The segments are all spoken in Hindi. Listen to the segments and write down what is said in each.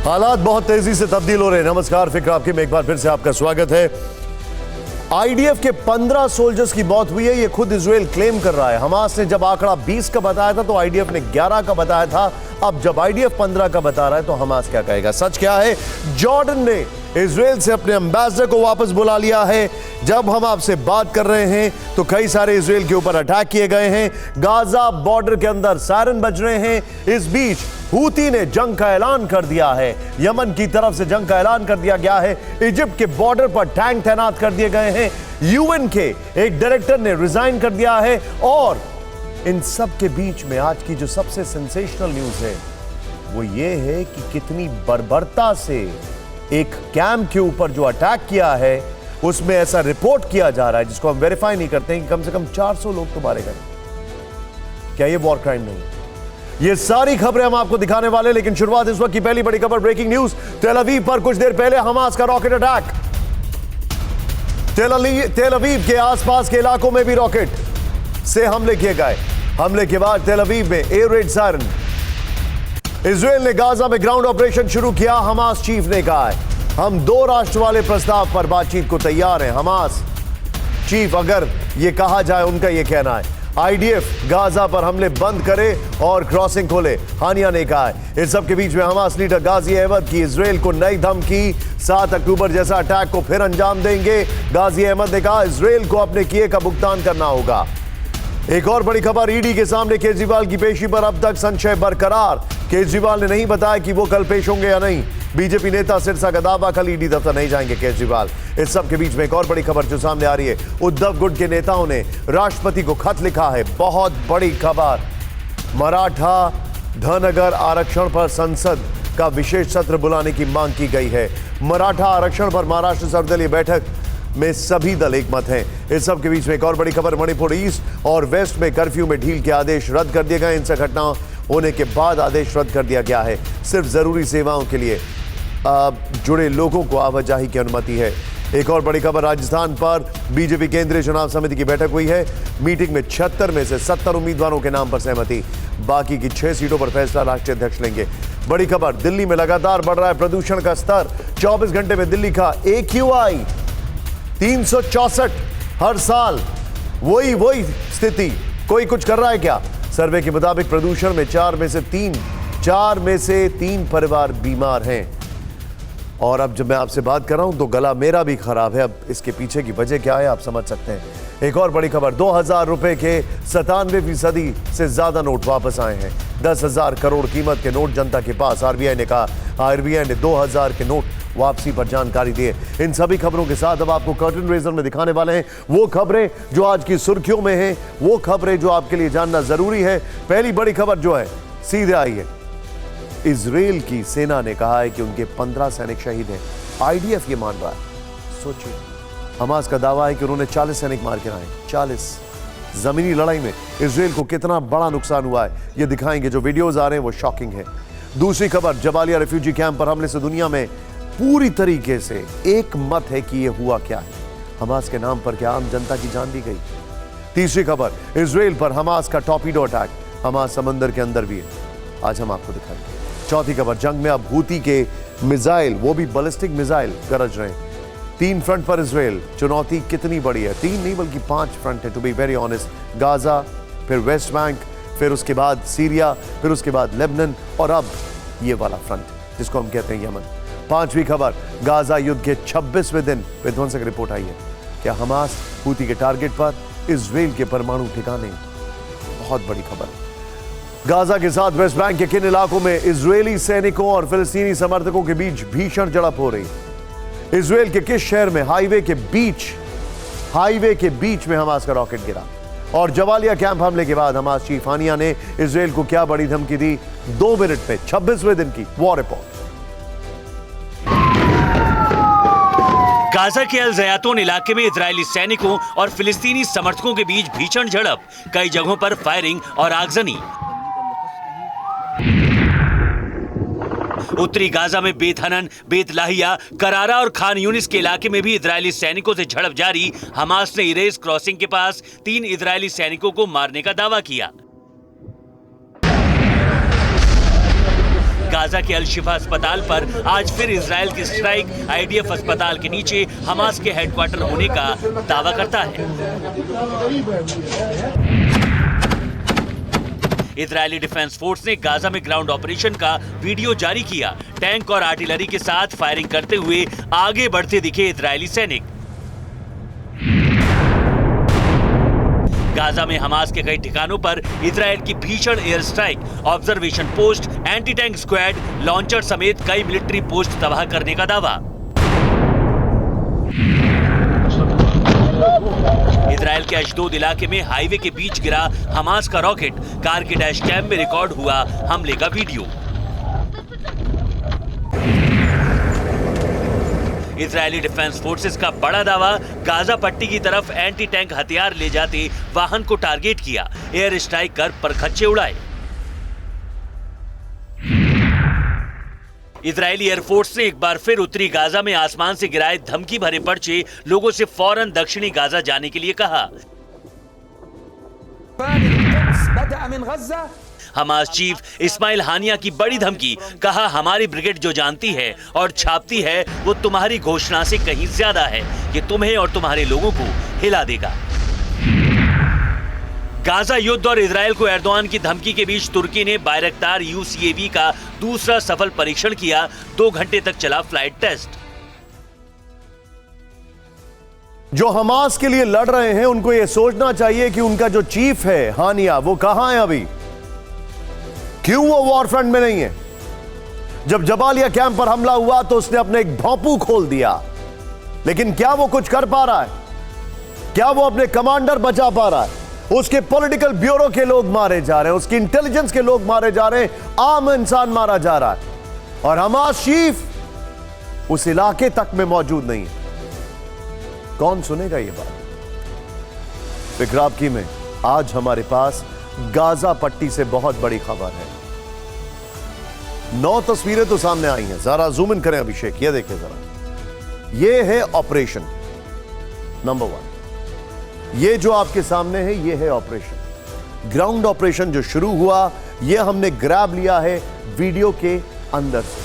हालात बहुत तेजी से तब्दील हो रहे हैं। नमस्कार, फिक्र आपकी में एक बार फिर से आपका स्वागत है। आईडीएफ के 15 सोल्जर्स की मौत हुई है, ये खुद इजराइल क्लेम कर रहा है। हमास ने जब आंकड़ा 20 का बताया था तो आईडीएफ ने 11 का बताया था। अब जब आईडीएफ 15 का बता रहा है तो हमास क्या कहेगा? सच क्या है? जॉर्डन ने इजराइल से अपने एम्बेसडर को वापस बुला लिया है। जब हम आपसे बात कर रहे हैं तो कई सारे इजराइल के ऊपर अटैक किए गए हैं। गाजा बॉर्डर के अंदर सायरन बज रहे हैं। इस बीच हूती ने जंग का ऐलान कर दिया है। यमन की तरफ से जंग का ऐलान कर दिया गया है। इजिप्ट के बॉर्डर पर टैंक तैनात कर दिए गए हैं। यूएन के एक डायरेक्टर ने रिजाइन कर दिया है। और इन सब के बीच में आज की जो सबसे सेंसेशनल न्यूज है वो ये है कि कितनी बर्बरता से एक कैंप के ऊपर जो अटैक किया है उसमें ऐसा रिपोर्ट किया जा रहा है, जिसको हम वेरीफाई नहीं करते हैं, कि कम से कम 400 लोग तो मारे गए। क्या ये वॉर क्राइम नहीं? ये सारी खबरें हम आपको दिखाने वाले हैं, लेकिन शुरुआत इस वक्त की पहली बड़ी खबर। ब्रेकिंग न्यूज, तेल अवीव पर कुछ देर पहले हमास का रॉकेट अटैक। तेल अवीव के आसपास के इलाकों में भी रॉकेट से हमले किए गए। हमले के बाद तेल अवीव में एयर रेड सायरन। इजराइल ने गाजा में ग्राउंड ऑपरेशन शुरू किया। हमास चीफ ने कहा है हम 2 राष्ट्र वाले प्रस्ताव पर बातचीत को तैयार हैं। हमास चीफ, अगर ये कहा जाए, उनका ये कहना है आईडीएफ गाजा पर हमले बंद करे और क्रॉसिंग खोले, हानिया ने कहा है। इस सब के बीच में हमास लीडर गाजी अहमद की इजराइल को नई धमकी। 7 अक्टूबर जैसा अटैक को फिर अंजाम देंगे। गाजी अहमद ने कहा इजराइल को अपने किए का भुगतान करना होगा। एक और बड़ी खबर, ईडी के सामने केजरीवाल की पेशी पर अब तक संशय बरकरार। केजरीवाल ने नहीं बताया कि वो कल पेश होंगे या नहीं। बीजेपी नेता सिरसा का दावा, कल ईडी दफ्तर नहीं जाएंगे केजरीवाल। इस सब के बीच में एक और बड़ी खबर जो सामने आ रही है, उद्धव गुट के नेताओं ने राष्ट्रपति को खत लिखा है। बहुत बड़ी खबर, मराठा धनगर आरक्षण पर संसद का विशेष सत्र बुलाने की मांग की गई है। मराठा आरक्षण पर महाराष्ट्र सर्वदलीय बैठक में सभी दल एक मत हैं। इस सब के बीच में एक और बड़ी खबर, मणिपुर ईस्ट और वेस्ट में कर्फ्यू में ढील के आदेश रद्द कर दिए गए। इनसे घटना होने के बाद आदेश रद्द कर दिया गया है। सिर्फ जरूरी सेवाओं के लिए जुड़े लोगों को आवाजाही की अनुमति है। एक और बड़ी खबर, राजस्थान पर बीजेपी केंद्रीय चुनाव समिति की बैठक हुई है। मीटिंग में 76 में से 70 उम्मीदवारों के नाम पर सहमति। बाकी की 6 सीटों पर फैसला राष्ट्रीय अध्यक्ष लेंगे। बड़ी खबर, दिल्ली में लगातार बढ़ रहा है प्रदूषण का स्तर। 24 घंटे में दिल्ली का AQI 364। हर साल वही स्थिति। कोई कुछ कर रहा है क्या? सर्वे के मुताबिक प्रदूषण में 4 में से 3 परिवार बीमार हैं। और अब जब मैं आपसे बात कर रहा हूं तो गला मेरा भी खराब है। अब इसके पीछे की वजह क्या है आप समझ सकते हैं। एक और बड़ी खबर, 2000 रुपए के 97% से ज्यादा नोट वापस आए हैं। 10,000 करोड़ कीमत के नोट जनता के पास। आरबीआई ने कहा, आरबीआई ने 2000 के नोट वापसी पर जानकारी दी है। इन सभी खबरों के साथ अब आपको कर्टन रेजर में दिखाने वाले हैं वो खबरें जो आज की सुर्खियों में हैं, वो खबरें जो आपके लिए जानना जरूरी है। पहली बड़ी खबर जो है सीधे आई है, इजराइल की सेना ने कहा है कि उनके 15 सैनिक शहीद हैं। आईडीएफ ये मान रहा है। सोचिए, हमास का दावा है कि उन्होंने 40 सैनिक मार के आए। 40। जमीनी लड़ाई में इजराइल को कितना बड़ा नुकसान हुआ है ये दिखाएंगे। जो वीडियोज आ रहे हैं वो शॉकिंग है। दूसरी खबर, जबालिया रेफ्यूजी कैंप पर हमले से दुनिया में पूरी तरीके से एक मत है कि यह हुआ क्या है। हमास के नाम पर क्या आम जनता की जान दी गई? तीसरी खबर, इजराइल पर हमास का टॉर्पीडो अटैक। हमास समंदर के अंदर भी है, आज हम आपको दिखाएंगे। चौथी खबर, जंग में अब हूती के मिसाइल, वो भी बैलिस्टिक मिसाइल गरज रहे हैं। 3 फ्रंट पर इजराइल। चुनौती कितनी बड़ी है? 3 नहीं बल्कि 5 फ्रंट है to be very honest. Gaza, फिर वेस्ट बैंक, फिर उसके बाद सीरिया, फिर उसके बाद लेबनान और अब ये वाला फ्रंट जिसको हम कहते हैं यमन। 5वीं खबर, गाजा युद्ध के 26वें दिन विध्वंसक रिपोर्ट आई है। क्या हमास हूती के टारगेट पर? इजराइल के परमाणु ठिकाने। बहुत बड़ी खबर। गाजा के साथ वेस्ट बैंक के किन इलाकों में इजरायली सैनिकों और फिलिस्तीनी समर्थकों के बीच भीषण झड़प हो रही? इजराइल के किस शहर में हाईवे के बीच में हमास का रॉकेट गिरा? और जबालिया कैंप हमले के बाद हमास चीफ हानिया ने इजराइल को क्या बड़ी धमकी दी? 2 मिनट में 26वें दिन की वॉर रिपोर्ट। गाजा के अल ज़ैतून इलाके में इजरायली सैनिकों और फिलिस्तीनी समर्थकों के बीच भीषण झड़प, कई जगहों पर फायरिंग और आगजनी। उत्तरी गाजा में बेत हनन, बेत लाहिया, करारा और खान यूनिस के इलाके में भी इजरायली सैनिकों से झड़प जारी। हमास ने इरेज क्रॉसिंग के पास 3 इजरायली सैनिकों को मारने का दावा किया। गाजा के अल शिफा अस्पताल पर आज फिर इजराइल की स्ट्राइक आईडीएफ अस्पताल के नीचे हमास के हेडक्वार्टर होने का दावा करता है। इजरायली डिफेंस फोर्स ने गाजा में ग्राउंड ऑपरेशन का वीडियो जारी किया। टैंक और आर्टिलरी के साथ फायरिंग करते हुए आगे बढ़ते दिखे इजरायली सैनिक। गाजा में हमास के कई ठिकानों पर इजराइल की भीषण air strike, observation post, anti tank squad, launcher समेत कई मिलिट्री पोस्ट तबाह करने का दावा। इजराइल के अशदोद इलाके में हाईवे के बीच गिरा हमास का रॉकेट, कार के डैश कैम में रिकॉर्ड हुआ हमले का वीडियो। इजरायली डिफेंस फोर्सेस का बड़ा दावा, गाजा पट्टी की तरफ एंटी टैंक हथियार ले जाते वाहन को टारगेट किया, एयर स्ट्राइक कर परखच्चे उड़ाए। इजरायली एयरफोर्स ने एक बार फिर उत्तरी गाजा में आसमान से गिराए धमकी भरे पर्चे, लोगों से फौरन दक्षिणी गाजा जाने के लिए कहा। हमास चीफ इस्माइल हानिया की बड़ी धमकी, कहा हमारी ब्रिगेड जो जानती है और छापती है वो तुम्हारी घोषणा से कहीं ज्यादा है, ये तुम्हें और तुम्हारे लोगों को हिला देगा। गाजा युद्ध और इजराइल को एर्दोआन की धमकी के बीच तुर्की ने बायरक्तार UCAV का दूसरा सफल परीक्षण किया। 2 घंटे तक चला फ्लाइट टेस्ट। जो हमास के लिए लड़ रहे हैं उनको यह सोचना चाहिए कि उनका जो चीफ है हानिया, वो कहां है अभी, क्यों वो वॉर फ्रंट में नहीं है। जब जबालिया कैंप पर हमला हुआ तो उसने अपने एक भोंपू खोल दिया, लेकिन क्या वो कुछ कर पा रहा है? क्या वो अपने कमांडर बचा पा रहा है? उसके पॉलिटिकल ब्यूरो के लोग मारे जा रहे हैं, उसकी इंटेलिजेंस के लोग मारे जा रहे हैं, आम इंसान मारा जा रहा है, और हमास चीफ उस इलाके तक में मौजूद नहीं है। कौन सुनेगा ये बात? विक्रांत में आज हमारे पास गाजा पट्टी से बहुत बड़ी खबर है। 9 तस्वीरें तो सामने आई हैं, जरा जूम इन करें अभिषेक, ये देखें जरा। ये है ऑपरेशन नंबर 1। ये जो आपके सामने है ये है ऑपरेशन, ग्राउंड ऑपरेशन जो शुरू हुआ, ये हमने ग्रैब लिया है वीडियो के अंदर से।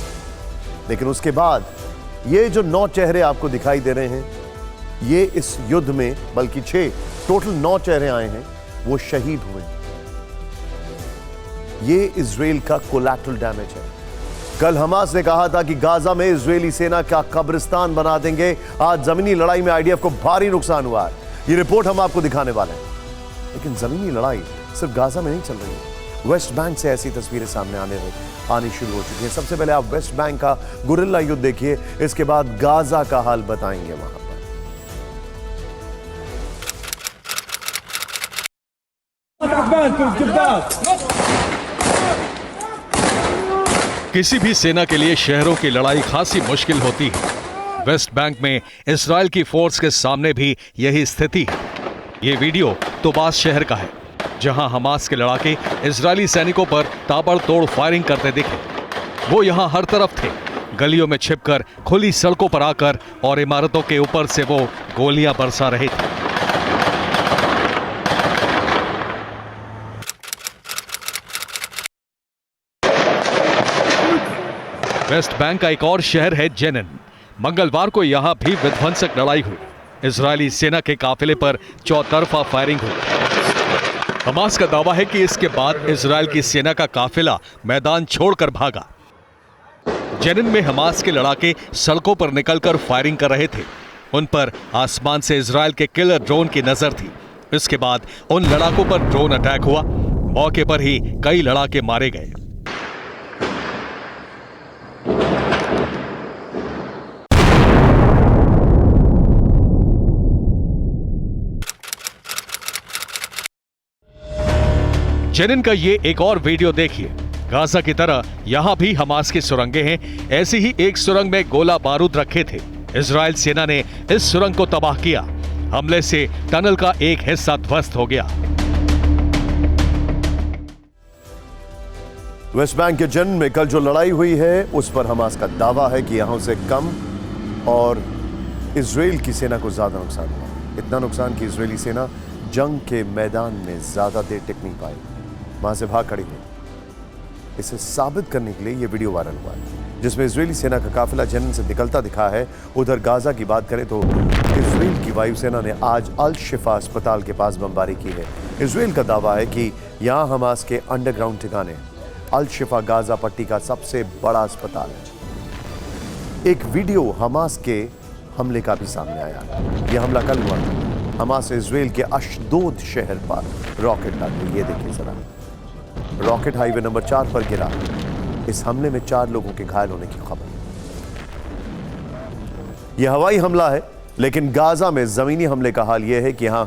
लेकिन उसके बाद ये जो 9 चेहरे आपको दिखाई दे रहे हैं, ये इस युद्ध में, बल्कि 6 टोटल 9 चेहरे आए हैं, वो शहीद हुए। ये इजराइल का कोलैटरल डैमेज है। कल हमास ने कहा था कि गाजा में इजरायली सेना का कब्रिस्तान बना देंगे। आज जमीनी लड़ाई में आईडीएफ को भारी नुकसान हुआ है। ये रिपोर्ट हम आपको दिखाने वाले हैं। लेकिन जमीनी लड़ाई सिर्फ गाजा में नहीं चल रही है, वेस्ट बैंक से ऐसी तस्वीरें सामने आनी शुरू हो चुकी है। सबसे पहले आप वेस्ट बैंक का गुरिल्ला युद्ध देखिए, इसके बाद गाजा का हाल बताएंगे वहां पर। किसी भी सेना के लिए शहरों की लड़ाई खासी मुश्किल होती है। वेस्ट बैंक में इजराइल की फोर्स के सामने भी यही स्थिति है। ये वीडियो तोबास शहर का है, जहां हमास के लड़ाके इजरायली सैनिकों पर ताबड़तोड़ फायरिंग करते दिखे। वो यहां हर तरफ थे, गलियों में छिपकर, खुली सड़कों पर आकर और इमारतों के ऊपर से वो गोलियां बरसा रहे थे। वेस्ट बैंक का एक और शहर है जेनिन। मंगलवार को यहां भी विध्वंसक लड़ाई हुई। इजरायली सेना के काफिले पर चौतरफा फायरिंग हुई। हमास का दावा है कि इसके बाद इजरायल की सेना का काफिला मैदान छोड़कर भागा। जेनिन में हमास के लड़ाके सड़कों पर निकलकर फायरिंग कर रहे थे। उन पर आसमान से इजरायल के किलर ड्रोन की नजर थी। इसके बाद उन लड़ाकों पर ड्रोन अटैक हुआ। मौके पर ही कई लड़ाके मारे गए। जेनिन का ये एक और वीडियो देखिए। गाजा की तरह यहां भी हमास की सुरंगें हैं। ऐसी ही एक सुरंग में गोला बारूद रखे थे। इजरायल सेना ने इस सुरंग को तबाह किया। हमले से टनल का एक हिस्सा ध्वस्त हो गया। वेस्ट बैंक के जेनिन में कल जो लड़ाई हुई है उस पर हमास का दावा है कि यहां से कम और इजराइल की सेना को ज्यादा नुकसान हुआ। इतना नुकसान कि इजरायली सेना जंग के मैदान में ज्यादा देर टिक नहीं पाई, वहां से भाग खड़ी हुई। इसे साबित करने के लिए यह वीडियो वायरल हुआ है, जिसमें इजरायली सेना का काफिला जेनिन से निकलता दिखा है। उधर गाजा की बात करें तो इजरायल की वायुसेना ने आज अल शिफा अस्पताल के पास बमबारी की है। इजरायल का दावा है कि यहां हमास के अंडरग्राउंड ठिकाने अल शिफा गाजा पट्टी का सबसे बड़ा अस्पताल है। एक वीडियो हमास के हमले का भी सामने आया। यह हमला कल हुआ था। हमास इजरायल के अशदोद शहर पर रॉकेट डाली। ये देखिए जरा, रॉकेट हाईवे नंबर 4 पर गिरा। इस हमले में 4 लोगों के घायल होने की खबर। यह हवाई हमला है, लेकिन गाजा में जमीनी हमले का हाल यह है कि यहां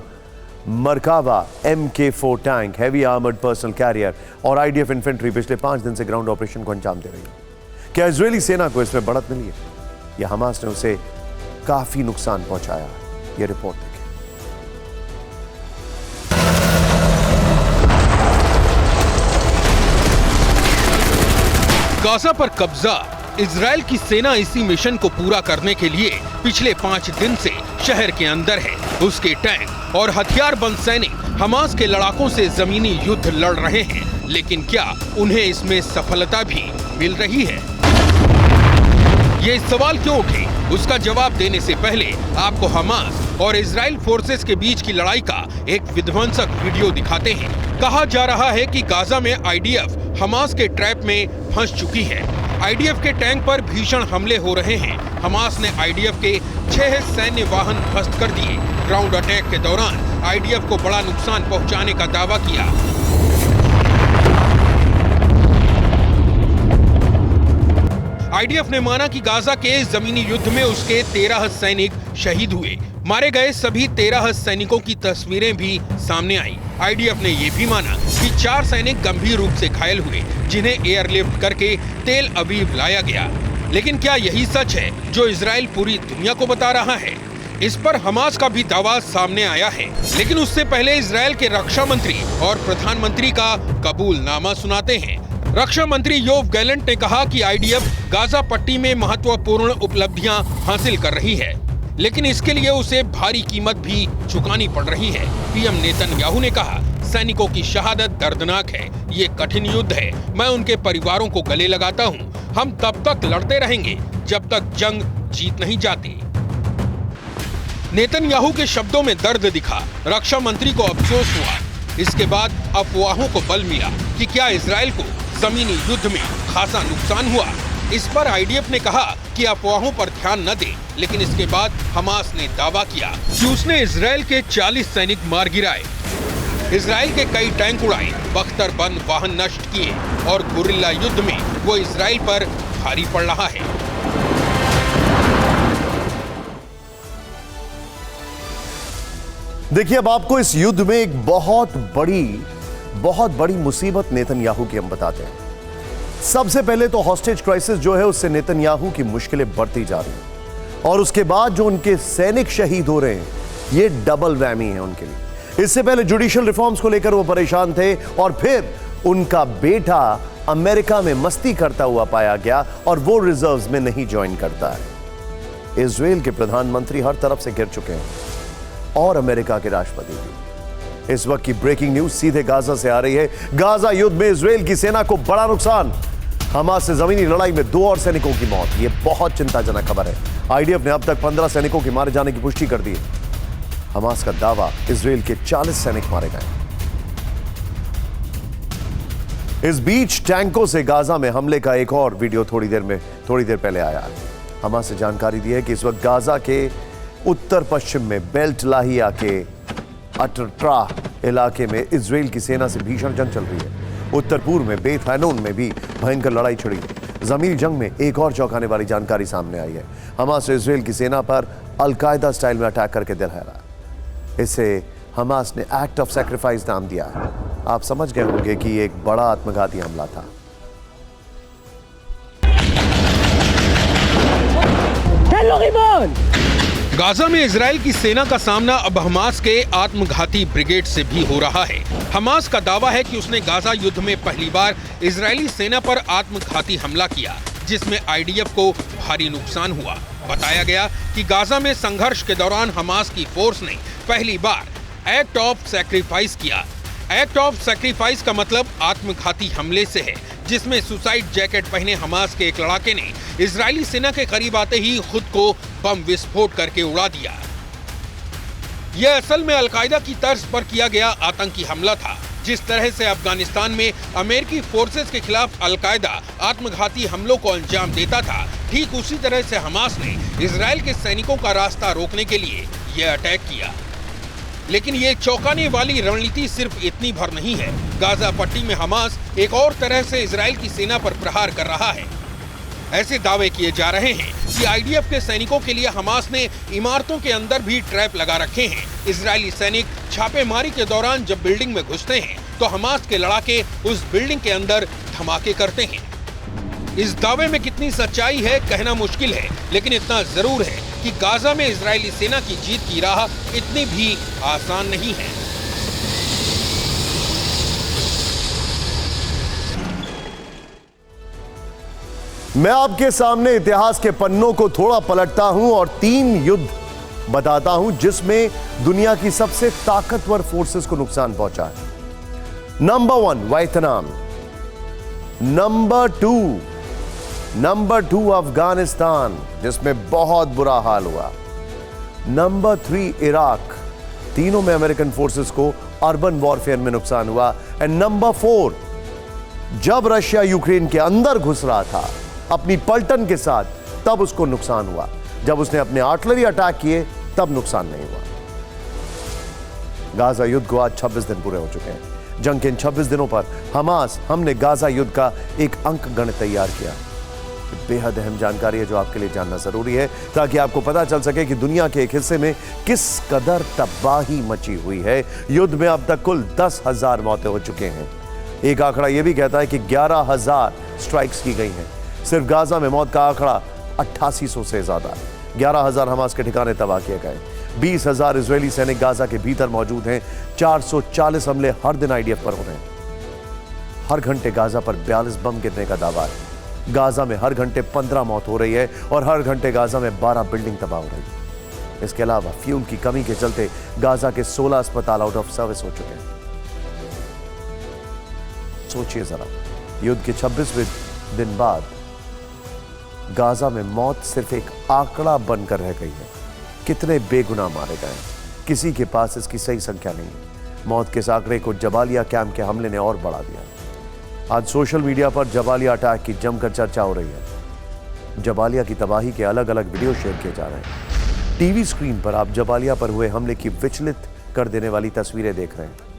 Merkava MK4 tank, heavy armoured personnel carrier और IDF इन्फेंट्री पिछले 5 दिन से ग्राउंड ऑपरेशन को अंजाम दे रही है। क्या इजरायली सेना को इसमें बढ़त मिली है या हमास ने उसे काफी नुकसान पहुंचाया? यह रिपोर्ट देखें। गाजा पर कब्जा। इजरायल की सेना इसी मिशन को पूरा करने के लिए पिछले 5 दिन से शहर के अंदर है। उसके टैंक और हथियारबंद सैनिक हमास के लड़ाकों से जमीनी युद्ध लड़ रहे हैं, लेकिन क्या उन्हें इसमें सफलता भी मिल रही है? ये सवाल क्यों उठे, उसका जवाब देने से पहले आपको हमास और इजराइल फोर्सेस के बीच की लड़ाई का एक विध्वंसक वीडियो दिखाते हैं। कहा जा रहा है कि गाजा में IDF हमास के ट्रैप में फंस चुकी है। IDF के टैंक पर भीषण हमले हो रहे हैं। हमास ने IDF के 6 सैन्य वाहन ध्वस्त कर दिए। ग्राउंड अटैक के दौरान IDF को बड़ा नुकसान पहुंचाने का दावा किया। IDF ने माना कि गाजा के जमीनी युद्ध में उसके 13 सैनिक शहीद हुए। मारे गए सभी 13 सैनिकों की तस्वीरें भी सामने आई। IDF ने यह भी माना कि 4 सैनिक गंभीर रूप से घायल हुए, जिन्हें एयरलिफ्ट करके तेल अवीव लाया गया। लेकिन क्या यही सच है जो इजराइल पूरी दुनिया को बता रहा है? इस पर हमास का भी दावा सामने आया है। लेकिन उससे पहले इजराइल के रक्षा मंत्री और प्रधानमंत्री का कबूलनामा सुनाते हैं। रक्षा मंत्री योव गैलेंट ने कहा कि IDF गाजा पट्टी में महत्वपूर्ण उपलब्धियां हासिल कर रही है, लेकिन इसके लिए उसे भारी कीमत भी चुकानी पड़ रही है। PM नेतन्याहू ने कहा, सैनिकों की शहादत दर्दनाक है, ये कठिन युद्ध है, मैं उनके परिवारों को गले लगाता हूँ। हम तब तक लड़ते रहेंगे जब तक जंग जीत नहीं जाती। नेतन्याहू के शब्दों में दर्द दिखा। रक्षा मंत्री को अफसोस हुआ। इसके बाद अफवाहों को बल मिला कि क्या इजराइल को जमीनी युद्ध में खासा नुकसान हुआ। इस पर IDF ने कहा कि अफवाहों पर ध्यान न दे, लेकिन इसके बाद हमास ने दावा किया कि उसने इजराइल के 40 सैनिक मार गिराए, इजराइल के कई टैंक उड़ाए, बख्तरबंद वाहन नष्ट किए और गुरिल्ला युद्ध में वो इजराइल पर भारी पड़ रहा है। देखिए, अब आपको इस युद्ध में एक बहुत बड़ी मुसीबत नेतन्याहू की हम बताते हैं। सबसे पहले तो हॉस्टेज क्राइसिस जो है, उससे नेतन्याहू की मुश्किलें बढ़ती जा रही हैं, और उसके बाद जो उनके सैनिक शहीद हो रहे हैं, ये डबल वैमी है उनके लिए। इससे पहले जुडिशियल रिफॉर्म्स को लेकर वो परेशान थे, और फिर उनका बेटा अमेरिका में मस्ती करता हुआ पाया गया और वो रिजर्व्स में नहीं ज्वाइन करता है। इजराइल के प्रधानमंत्री हर तरफ से गिर चुके हैं और अमेरिका के राष्ट्रपति भी। इस वक्त की ब्रेकिंग न्यूज सीधे गाजा से आ रही है। गाजा युद्ध में इजराइल की सेना को बड़ा नुकसान। हमास से जमीनी लड़ाई में 2 और सैनिकों की मौत। यह बहुत चिंताजनक खबर है। IDF ने अब तक 15 सैनिकों के मारे जाने की पुष्टि कर दी है। हमास का दावा, इजराइल के 40 सैनिक मारे गए। इस बीच टैंकों से गाजा में हमले का एक और वीडियो थोड़ी देर पहले आया। हमास से जानकारी दी है कि इस वक्त गाजा के उत्तर पश्चिम में बेल्ट लाहिया के अटट्रा इलाके में इजराइल की सेना से भीषण जंग चल रही है। उत्तर पूर्व में बेत हैनोन में भी भयंकर लड़ाई छिड़ी है। जमीनी जंग में एक और चौंकाने वाली जानकारी सामने आई है। हमास ने इजराइल की सेना पर अल-कायदा स्टाइल में अटैक करके दिखाया। इसे हमास ने एक्ट ऑफ सैक्रिफाइस नाम दिया है। आप समझ गए होंगे कि ये एक बड़ा आत्मघाती हमला था। गाजा में इजराइल की सेना का सामना अब हमास के आत्मघाती ब्रिगेड से भी हो रहा है। हमास का दावा है कि उसने गाजा युद्ध में पहली बार इजरायली सेना पर आत्मघाती हमला किया, जिसमें IDF को भारी नुकसान हुआ। बताया गया कि गाजा में संघर्ष के दौरान हमास की फोर्स ने पहली बार एक्ट ऑफ सैक्रिफाइस किया। एक्ट ऑफ सैक्रिफाइस का मतलब आत्मघाती हमले से है, जिसमें सुसाइड जैकेट पहने हमास के एक लड़ाके ने इजरायली सेना के करीब आते ही खुद को बम विस्फोट करके उड़ा दिया। यह असल में अलकायदा की तर्ज पर किया गया आतंकी हमला था। जिस तरह से अफगानिस्तान में अमेरिकी फोर्सेस के खिलाफ अलकायदा आत्मघाती हमलों को अंजाम देता था, ठीक उसी तरह से हमास ने इजराइल के सैनिकों का रास्ता रोकने के लिए यह अटैक किया। लेकिन ये चौंकाने वाली रणनीति सिर्फ इतनी भर नहीं है। गाजा पट्टी में हमास एक और तरह से इजराइल की सेना पर प्रहार कर रहा है। ऐसे दावे किए जा रहे हैं कि आईडीएफ के सैनिकों के लिए हमास ने इमारतों के अंदर भी ट्रैप लगा रखे हैं। इजरायली सैनिक छापेमारी के दौरान जब बिल्डिंग में घुसते हैं तो हमास के लड़ाके उस बिल्डिंग के अंदर धमाके करते हैं। इस दावे में कितनी सच्चाई है कहना मुश्किल है, लेकिन इतना जरूर है कि गाजा में इजरायली सेना की जीत की राह इतनी भी आसान नहीं है। मैं आपके सामने इतिहास के पन्नों को थोड़ा पलटता हूं और 3 युद्ध बताता हूं जिसमें दुनिया की सबसे ताकतवर फोर्सेस को नुकसान पहुंचा है। नंबर 1 वियतनाम, नंबर 2 अफगानिस्तान जिसमें बहुत बुरा हाल हुआ, नंबर 3 इराक, तीनों में अमेरिकन फोर्सेस को अर्बन वॉरफेयर में नुकसान हुआ, एंड नंबर 4 जब रशिया यूक्रेन के अंदर घुस रहा था अपनी पलटन के साथ, तब उसको नुकसान हुआ। जब उसने अपने आर्टिलरी अटैक किए तब नुकसान नहीं हुआ। गाजा युद्ध को आज 26 दिन पूरे हो चुके हैं। जंग के इन 26 दिनों पर हमने गाजा युद्ध का एक अंक गणित तैयार किया। बेहद अहम जानकारी है जो आपके लिए जानना जरूरी है, ताकि आपको पता चल सके कि दुनिया के एक हिस्से में किस कदर तबाही मची हुई है। युद्ध में अब तक कुल 10,000 मौतें हो चुके हैं। एक आंकड़ा यह भी कहता है कि 11,000 स्ट्राइक्स की गई हैं। सिर्फ गाजा में मौत का आंकड़ा 8800 से ज्यादा। 11,000 हमास के ठिकाने तबाह किए गए। 20,000 इजरायली सैनिक गाजा के भीतर मौजूद हैं। 440 हमले हर दिन आईडीएफ पर हो रहे हैं। हर घंटे गाजा पर 42 बम गिरने का दावा है। गाजा में हर घंटे 15 मौत हो रही है और हर घंटे गाजा में 12 बिल्डिंग तबाह हो रही है। इसके अलावा फ्यूल की कमी के चलते गाजा के 16 अस्पताल आउट ऑफ सर्विस हो चुके हैं। सोचिए जरा, युद्ध के 26वें दिन बाद गाजा में मौत सिर्फ एक आंकड़ा बनकर रह गई है। कितने बेगुनाह मारे गए, किसी के पास इसकी सही संख्या नहीं है। मौत के इस आंकड़े को जबालिया कैंप के हमले ने और बढ़ा दिया। आज सोशल मीडिया पर जबालिया अटैक की जमकर चर्चा हो रही है। जबालिया की तबाही के अलग अलग वीडियो शेयर किए जा रहे हैं। टीवी स्क्रीन पर आप जबालिया पर हुए हमले की विचलित कर देने वाली तस्वीरें देख रहे हैं।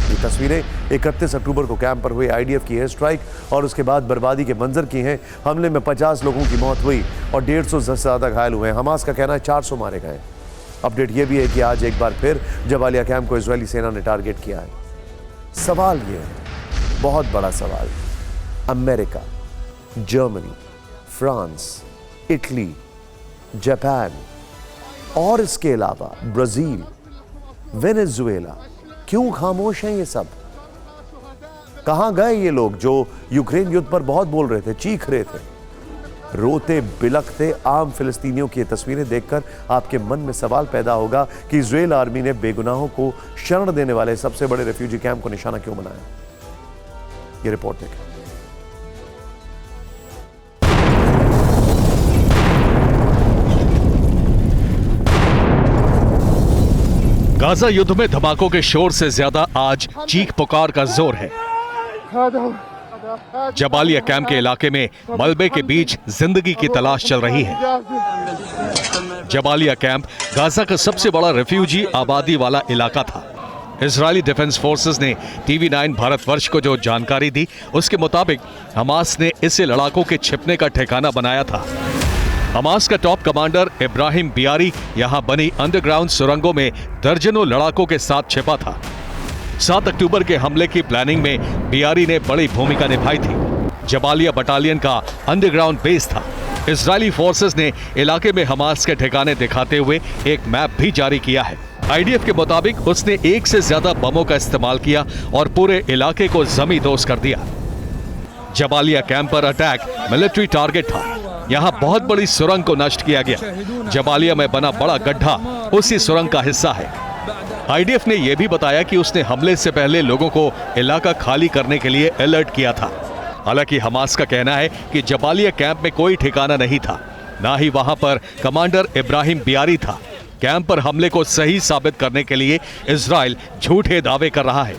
ये तस्वीरें 31 अक्टूबर को कैंप पर हुए आईडीएफ की एयर स्ट्राइक और उसके बाद बर्बादी के मंजर की हैं। हमले में 50 लोगों की मौत हुई और 150 से ज्यादा घायल हुए हैं। हमास का कहना है 400 मारे गए। अपडेट यह भी है कि आज एक बार फिर जबालिया कैंप को इजरायली सेना ने टारगेट किया है। सवाल यह है, बहुत बड़ा सवाल, America, Germany, France, Italy, Japan और इसके अलावा ब्राजील, वेनेजुएला, क्यों खामोश हैं ये सब? कहां गए ये लोग जो यूक्रेन युद्ध पर बहुत बोल रहे थे, चीख रहे थे, रोते बिलखते आम फिलिस्तीनियों की ये तस्वीरें देखकर आपके मन में सवाल पैदा होगा कि इजरायल आर्मी ने बेगुनाहों को शरण देने वाले सबसे बड़े रेफ्यूजी कैंप को निशाना क्यों बनाया? ये रिपोर्ट देखें। गाजा युद्ध में धमाकों के शोर से ज्यादा आज चीख पुकार का जोर है। जबालिया कैंप के इलाके में मलबे के बीच जिंदगी की तलाश चल रही है। जबालिया कैंप गाजा का सबसे बड़ा रेफ्यूजी आबादी वाला इलाका था। इजरायली डिफेंस फोर्सेस ने टीवी 9 भारतवर्ष को जो जानकारी दी, उसके मुताबिक हमास ने इसे लड़ाकों के छिपने का ठिकाना बनाया था। हमास का टॉप कमांडर इब्राहिम बियारी यहां बनी अंडरग्राउंड सुरंगों में दर्जनों लड़ाकों के साथ छिपा था। 7 अक्टूबर के हमले की प्लानिंग में बियारी ने बड़ी भूमिका निभाई थी। जबालिया बटालियन का अंडरग्राउंड बेस था। इजरायली फोर्सेस ने इलाके में हमास के ठिकाने दिखाते हुए एक मैप भी जारी किया है। आईडीएफ के मुताबिक उसने 1 से ज्यादा बमों का इस्तेमाल किया और पूरे इलाके को जमींदोज कर दिया। जबालिया कैंप पर अटैक मिलिट्री टारगेट था। यहां बहुत बड़ी सुरंग को नष्ट किया गया। जबालिया में बना बड़ा गड्ढा उसी सुरंग का हिस्सा है। आईडीएफ ने यह भी बताया कि उसने हमले से पहले लोगों को इलाका खाली करने के लिए अलर्ट किया था। हालांकि हमास का कहना है कि जबालिया कैंप में कोई ठिकाना नहीं था, ना ही वहां पर कमांडर इब्राहिम बियारी था। कैंप पर हमले को सही साबित करने के लिए इजराइल झूठे दावे कर रहा है।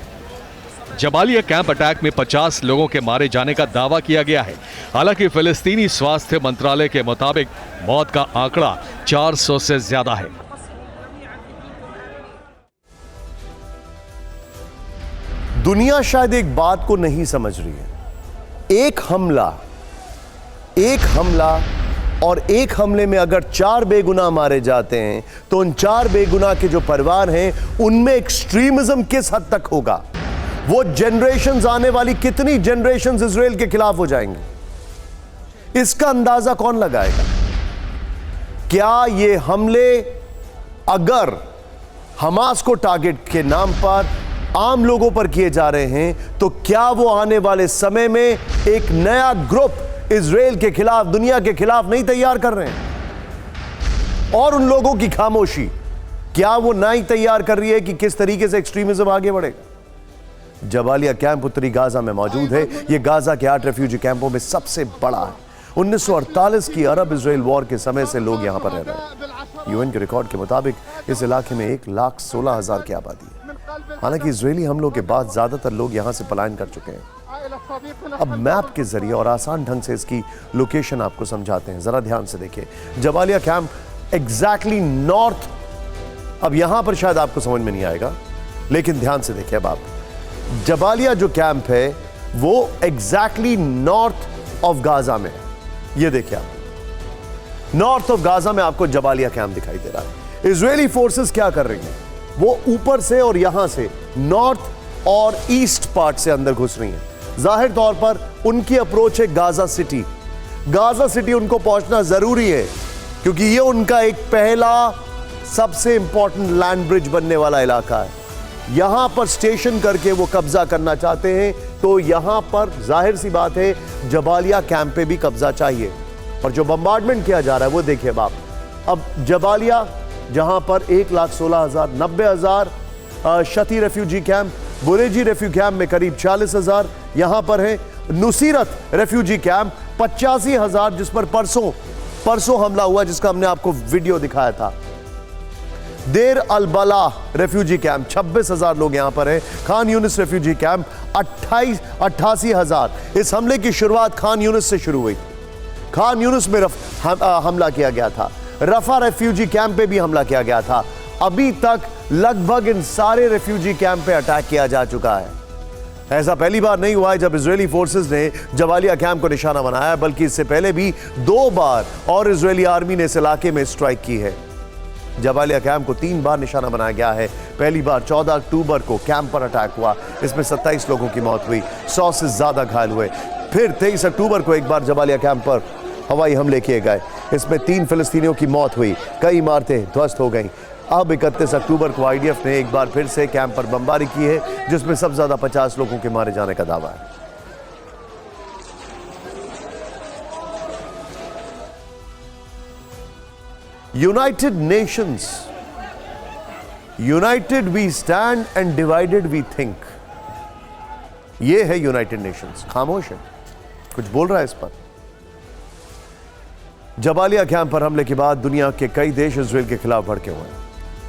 जबालिया कैंप अटैक में 50 लोगों के मारे जाने का दावा किया गया है। हालांकि फिलिस्तीनी स्वास्थ्य मंत्रालय के मुताबिक मौत का आंकड़ा 400 से ज्यादा है। दुनिया शायद एक बात को नहीं समझ रही है। एक हमला और एक हमले में अगर 4 बेगुनाह मारे जाते हैं तो उन 4 बेगुनाह के जो परिवार हैं उनमें एक्सट्रीमिज्म किस हद तक होगा? वो जनरेशंस, आने वाली कितनी जनरेशंस इजराइल के खिलाफ हो जाएंगे, इसका अंदाजा कौन लगाएगा? क्या ये हमले अगर हमास को टारगेट के नाम पर आम लोगों पर किए जा रहे हैं तो क्या वो आने वाले समय में एक नया ग्रुप इजराइल के खिलाफ, दुनिया के खिलाफ नहीं तैयार कर रहे हैं? और उन लोगों की खामोशी क्या वो ना ही तैयार कर रही है कि किस तरीके से एक्सट्रीमिज्म आगे बढ़ेगा? जबालिया कैंप उत्तरी गाजा में मौजूद है। यह गाजा के 8 रेफ्यूजी कैंपों में सबसे बड़ा है। 1948 की अरब इजराइल वॉर के समय से लोग यहां पर रह रहे हैं। यूएन के रिकॉर्ड के मुताबिक इस इलाके में 1,16,000 की आबादी है। हालांकि इजरायली हमलों के बाद ज्यादातर लोग यहां से पलायन कर चुके हैं। अब मैप के जरिए और आसान ढंग से इसकी लोकेशन आपको समझाते हैं, जरा ध्यान से देखिए। जबालिया कैंप एग्जैक्टली नॉर्थ, अब यहां पर शायद आपको समझ में नहीं आएगा, लेकिन ध्यान से देखिए। अब आप जबालिया जो कैंप है वो एग्जैक्टली नॉर्थ ऑफ गाजा में, ये देखिए आप, नॉर्थ ऑफ गाजा में आपको जबालिया कैंप दिखाई दे रहा है। इजरायली फोर्सेस क्या कर रही हैं? वो ऊपर से और यहां से नॉर्थ और ईस्ट पार्ट से अंदर घुस रही हैं। जाहिर तौर पर उनकी अप्रोच है गाजा सिटी। गाजा सिटी उनको पहुंचना जरूरी है क्योंकि ये उनका एक पहला सबसे इंपॉर्टेंट लैंड ब्रिज बनने वाला इलाका है। यहां पर स्टेशन करके वो कब्जा करना चाहते हैं, तो यहां पर जाहिर सी बात है जबालिया कैंप पे भी कब्जा चाहिए। और जो बम्बार्डमेंट किया जा रहा है वो देखिए बाप, अब जबालिया जहां पर 1,16,000, 90,000 शती रेफ्यूजी कैंप, बुरेजी रेफ्यूजी कैंप में करीब 40,000 यहां पर है। नुसीरत रेफ्यूजी कैंप 85,000 जिस पर परसों हमला हुआ, जिसका हमने आपको वीडियो दिखाया था। देर अल बला रेफ्यूजी कैंप 26,000 लोग यहां पर हैं। Khan Younis refugee camp 88,000। इस हमले की शुरुआत खान यूनिस से शुरू हुई। खान यूनिस में हमला किया गया था। रफा रेफ्यूजी कैंप पे भी हमला किया गया था। अभी तक लगभग इन सारे रेफ्यूजी कैंप पे अटैक किया जा चुका है। ऐसा पहली बार नहीं हुआ है जब इजरायली फोर्सेस ने जबालिया कैंप को निशाना बनाया, बल्कि इससे पहले भी 2 बार और इजरायली आर्मी ने इस इलाके में स्ट्राइक की है। जबालिया कैंप को 3 बार निशाना बनाया गया है। पहली बार 14 अक्टूबर को कैंप पर अटैक हुआ, इसमें 27 लोगों की मौत हुई, 100 से ज्यादा घायल हुए। फिर 23 अक्टूबर को एक बार जबालिया कैंप पर हवाई हमले किए गए, इसमें 3 फिलिस्तीनियों की मौत हुई, कई इमारतें ध्वस्त हो गईं। अब 31 अक्टूबर को आईडीएफ ने एक बार फिर से कैंप पर बमबारी की है, जिसमें सबसे ज्यादा 50 लोगों के मारे जाने का दावा है। United Nations, united we stand and divided we think, ये है यूनाइटेड नेशंस। खामोश है, कुछ बोल रहा है इस पर। जबालिया कैंप पर हमले के बाद दुनिया के कई देश इजराइल के खिलाफ भड़के हुए हैं।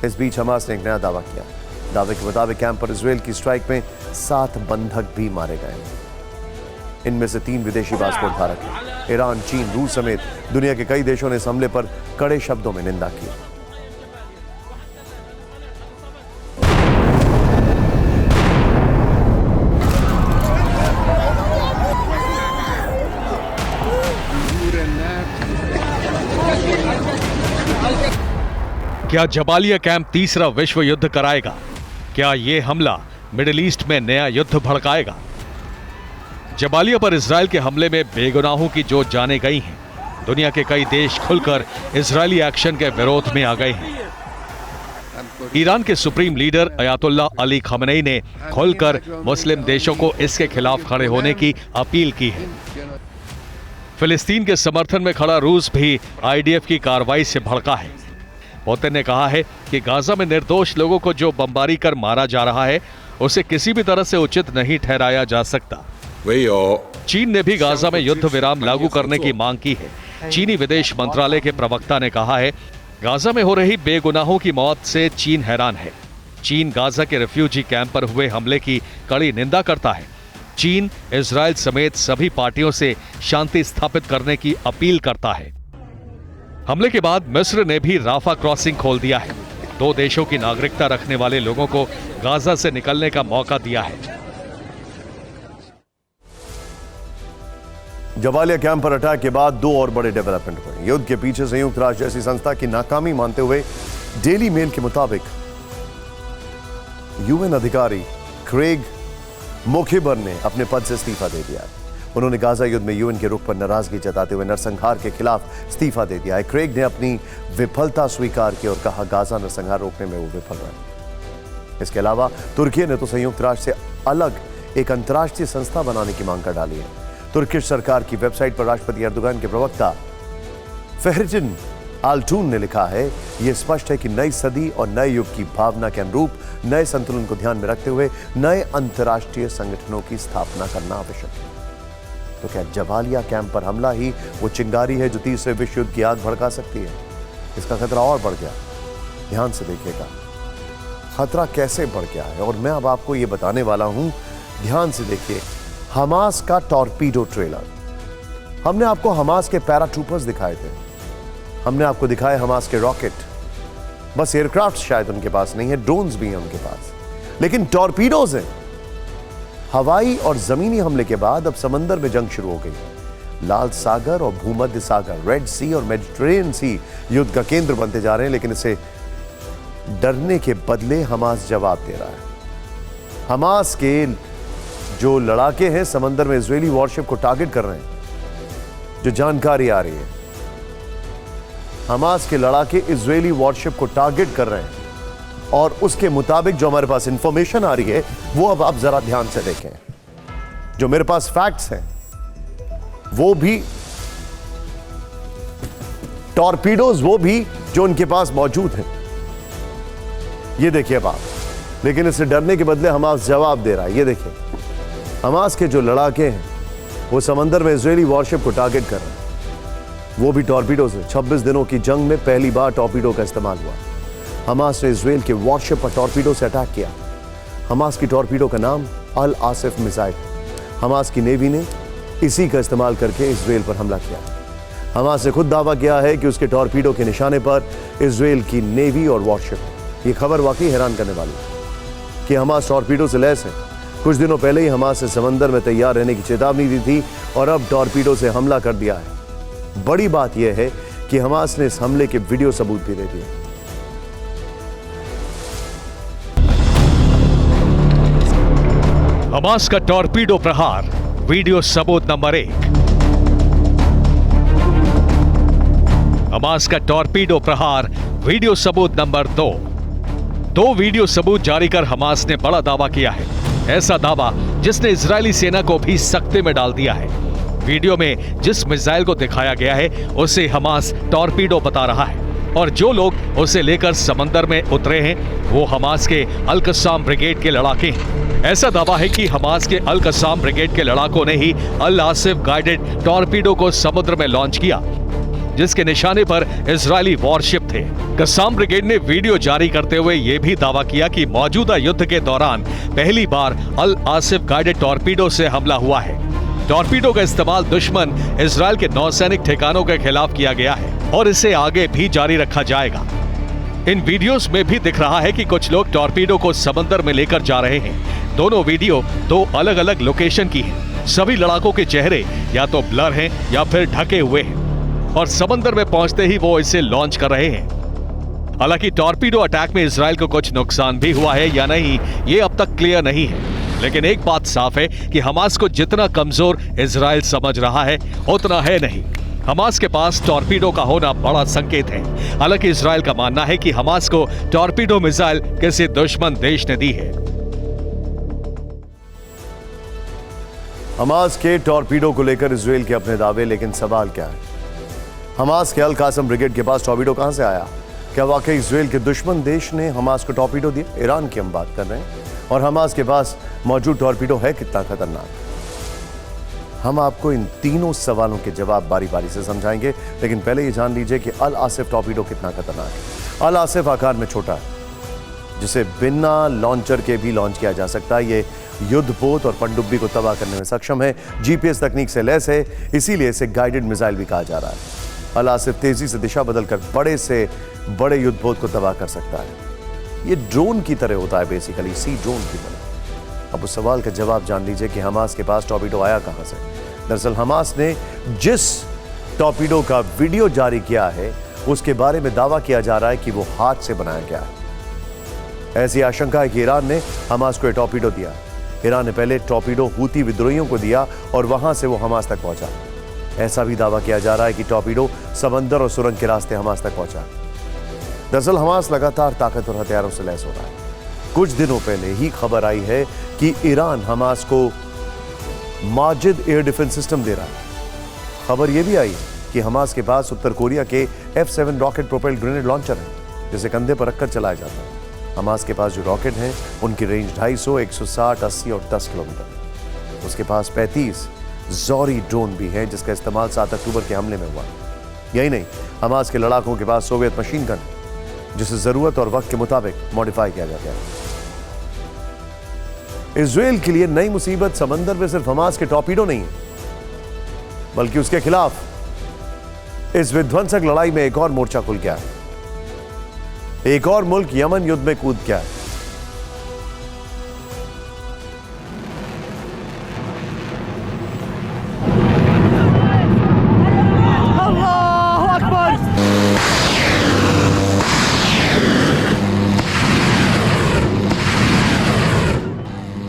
इस बीच हमास ने एक नया दावा किया। दावे के मुताबिक कैंप पर इजराइल की स्ट्राइक में 7 बंधक भी मारे गए। इनमें से 3 विदेशी पासपोर्ट धारक हैं। ईरान, चीन, रूस समेत दुनिया के कई देशों ने इस हमले पर कड़े शब्दों में निंदा की। क्या जबालिया कैंप तीसरा विश्व युद्ध कराएगा? क्या यह हमला मिडिल ईस्ट में नया युद्ध भड़काएगा? जबालिया पर इजराइल के हमले में बेगुनाहों की जो जानें गई हैं, दुनिया के कई देश खुलकर इजरायली एक्शन के विरोध में आ गए हैं। ईरान के supreme leader Ayatollah Ali Khamenei ने खुलकर मुस्लिम देशों को इसके खिलाफ खड़े होने की अपील की है। फिलिस्तीन के समर्थन में खड़ा रूस भी आईडीएफ की कार्रवाई से भड़का है। पुतिन ने कहा है कि गाजा में निर्दोष लोगों को जो बमबारी कर मारा जा रहा है उसे किसी भी तरह से उचित नहीं ठहराया जा सकता। चीन ने भी गाजा में युद्ध विराम लागू करने की मांग की है। चीनी विदेश मंत्रालय के प्रवक्ता ने कहा है, गाजा में हो रही बेगुनाहों की मौत से चीन हैरान है। चीन गाजा के रिफ्यूजी कैंप पर हुए हमले की कड़ी निंदा करता है। चीन इजराइल समेत सभी पार्टियों से शांति स्थापित करने की अपील करता है। हमले के बाद मिस्र ने भी राफा क्रॉसिंग खोल दिया है। 2 देशों की नागरिकता रखने वाले लोगों को गाजा से निकलने का मौका दिया है। जबालिया कैंप पर अटैक के बाद 2 और बड़े डेवलपमेंट हुए। युद्ध के पीछे संयुक्त राष्ट्र जैसी संस्था की नाकामी मानते हुए डेली मेल के मुताबिक यूएन अधिकारी क्रेग मोखेबर ने अपने पद से इस्तीफा दे दिया है। उन्होंने गाजा युद्ध में यूएन के रुख पर नाराजगी जताते हुए नरसंहार के खिलाफ इस्तीफा दे दिया है। क्रेग ने अपनी विफलता स्वीकार की और कहा, गाजा नरसंहार रोकने में वो विफल रहे। इसके अलावा तुर्की ने तो संयुक्त राष्ट्र से अलग एक अंतर्राष्ट्रीय संस्था बनाने की मांग कर डाली है। तुर्किश सरकार की वेबसाइट पर राष्ट्रपति एर्दोगान के प्रवक्ता फेहरिटिन आल्टून ने लिखा है, यह स्पष्ट है कि नई सदी और नए युग की भावना के अनुरूप नए संतुलन को ध्यान में रखते हुए नए अंतर्राष्ट्रीय संगठनों की स्थापना करना आवश्यक है। तो क्या जबालिया कैंप पर हमला ही वो चिंगारी है जो तीसरे विश्व युद्ध की आग भड़का सकती है? इसका खतरा और बढ़ गया। ध्यान से देखिएगा खतरा कैसे बढ़ गया है, और मैं अब आपको ये बताने वाला हूं। ध्यान से देखिए, हमास का टॉर्पीडो ट्रेलर। हमने आपको हमास के पैराट्रूपर्स दिखाए थे, हमने आपको दिखाए हमास के रॉकेट। बस एयरक्राफ्ट शायद उनके पास नहीं है, ड्रोन्स भी हैं उनके पास, लेकिन टॉर्पीडोज हैं। हवाई और जमीनी हमले के बाद अब समंदर में जंग शुरू हो गई। लाल सागर और भूमध्य सागर, रेड सी और मेडिटेरेनियन सी युद्ध का केंद्र बनते जा रहे हैं, लेकिन इसे डरने के बदले हमास जवाब दे रहा है। हमास के जो लड़ाके हैं समंदर में इजरायली वॉरशिप को टारगेट कर रहे हैं। जो जानकारी आ रही है, हमास के लड़ाके इजरायली वॉरशिप को टारगेट कर रहे हैं, और उसके मुताबिक जो हमारे पास इंफॉर्मेशन आ रही है वो अब आप जरा ध्यान से देखें। जो मेरे पास फैक्ट्स हैं वो भी टॉर्पीडोज, वो भी जो उनके पास मौजूद हैं, ये देखिए अब आप। लेकिन इससे डरने के बदले हमास जवाब दे रहा है। ये देखिए, हमास के जो लड़ाके हैं वो समंदर में इजरायली वॉरशिप को टारगेट कर रहे हैं, वो भी टॉर्पीडो से। 26 दिनों की जंग में पहली बार टॉर्पीडो का इस्तेमाल हुआ। हमास ने इजरायल के वॉरशिप पर टॉर्पीडो से अटैक किया। हमास की टॉर्पीडो का नाम अल आसिफ मिसाइल। हमास की नेवी ने इसी का इस्तेमाल करके इजरायल पर हमला किया। हमास ने खुद दावा किया है कि उसके टॉर्पीडो के निशाने पर इजरायल की नेवी और वॉरशिप। ये खबर वाकई हैरान करने वाली है कि हमास टॉर्पीडो से लैस है। कुछ दिनों पहले ही हमास ने समंदर में तैयार रहने की चेतावनी दी थी, और अब टॉर्पीडो से हमला कर दिया है। बड़ी बात यह है कि हमास ने इस हमले के वीडियो सबूत भी दे दिए। हमास का टॉर्पीडो प्रहार, वीडियो सबूत नंबर 1। हमास का टॉर्पीडो प्रहार, वीडियो सबूत नंबर 2। 2 वीडियो सबूत जारी कर हमास ने बड़ा दावा किया है। ऐसा दावा जिसने इजरायली सेना को भी सख्ते में डाल दिया है। वीडियो में जिस मिसाइल को दिखाया गया है उसे हमास टॉर्पीडो बता रहा है, और जो लोग उसे लेकर समंदर में उतरे हैं वो हमास के अल कस्साम ब्रिगेड के लड़ाके हैं। ऐसा दावा है कि हमास के अल कस्साम ब्रिगेड के लड़ाकों ने ही अल आसिफ गाइडेड टॉर्पीडो को समुद्र में लॉन्च किया, जिसके निशाने पर इजरायली वॉरशिप थे। कस्साम ब्रिगेड ने वीडियो जारी करते हुए यह भी दावा किया कि मौजूदा युद्ध के दौरान पहली बार अल आसिफ गाइडेड टॉर्पीडो से हमला हुआ है। टॉर्पीडो का इस्तेमाल दुश्मन इजरायल के नौसैनिक ठिकानों के खिलाफ किया गया है, और इसे आगे भी जारी रखा जाएगा। इन वीडियोस में भी दिख रहा है कि कुछ लोग टॉर्पीडो को समंदर में लेकर जा रहे हैं। दोनों वीडियो 2 अलग अलग लोकेशन की है। सभी लड़ाकों के चेहरे या तो ब्लर हैं या फिर ढके हुए हैं, और समंदर में पहुंचते ही वो इसे लॉन्च कर रहे हैं। हालांकि टॉर्पीडो अटैक में इजरायल को कुछ नुकसान भी हुआ है या नहीं, ये अब तक क्लियर नहीं है। लेकिन एक बात साफ है कि हमास को जितना कमजोर इजरायल समझ रहा है उतना है नहीं। हमास के पास टॉर्पीडो का होना बड़ा संकेत है। हालांकि इजरायल का मानना है कि हमास को टॉर्पीडो मिसाइल किसी दुश्मन देश ने दी है। हमास के टॉर्पीडो को लेकर इजरायल के अपने दावे, लेकिन सवाल क्या है? हमास के अल कासम ब्रिगेड के पास टॉर्पीडो कहां से आया? क्या वाकई इजराइल के दुश्मन देश ने हमास को टॉर्पीडो दिया? ईरान की हम बात कर रहे हैं, और हमास के पास मौजूद टॉर्पीडो है कितना खतरनाक? हम आपको इन तीनों सवालों के जवाब बारी बारी से समझाएंगे, लेकिन पहले ये जान लीजिए कि अल आसिफ टॉर्पीडो कितना खतरनाक है। अल आसिफ आकार में छोटा है, जिसे बिना लॉन्चर के भी लॉन्च किया जा सकता है। ये युद्धपोत और पनडुब्बी को तबाह करने में सक्षम है, जीपीएस तकनीक से लैस है, इसीलिए इसे गाइडेड मिसाइल भी कहा जा रहा है। अल आसिफ तेजी से दिशा बदलकर बड़े से बड़े युद्धपोत को तबाह कर सकता है। ये ड्रोन की तरह होता है, बेसिकली सी ड्रोन की तरह। अब उस सवाल का जवाब जान लीजिए कि हमास के पास टॉर्पीडो आया कहां से। दरअसल हमास ने जिस टॉर्पीडो का वीडियो जारी किया है उसके बारे में दावा किया जा रहा है कि वो हाथ से बनाया गया है। ऐसी आशंका है कि ईरान ने हमास को टॉर्पीडो दिया। ईरान ने पहले टॉर्पीडो हूती विद्रोहियों को दिया और वहां से वो हमास तक पहुंचा। ऐसा भी दावा किया जा रहा है कि टॉर्पीडो समंदर और सुरंग के रास्ते हमास तक पहुंचा। दरअसल हमास लगातार ताकतवर हथियारों से लैस हो रहा है। कुछ दिनों पहले ही खबर आई है कि ईरान हमास को माजिद एयर डिफेंस सिस्टम दे रहा है। खबर यह भी आई है कि हमास के पास उत्तर कोरिया के F7 rocket propelled grenade launcher है, जिसे कंधे पर रखकर चलाया जाता है। हमास के पास जो रॉकेट हैं उनकी रेंज 250, 160, 80 और 10 किलोमीटर। उसके पास 35 जौरी ड्रोन भी है, जिसका इस्तेमाल 7 अक्टूबर के हमले में हुआ। यही नहीं, हमास के लड़ाकों के पास सोवियत मशीन गन, जिसे जरूरत और वक्त के मुताबिक मॉडिफाई किया जाता है। इजराइल के लिए नई मुसीबत समंदर में सिर्फ हमास के टॉर्पीडो नहीं है, बल्कि उसके खिलाफ इस विध्वंसक लड़ाई में एक और मोर्चा खुल गया है। एक और मुल्क यमन युद्ध में कूद गया है।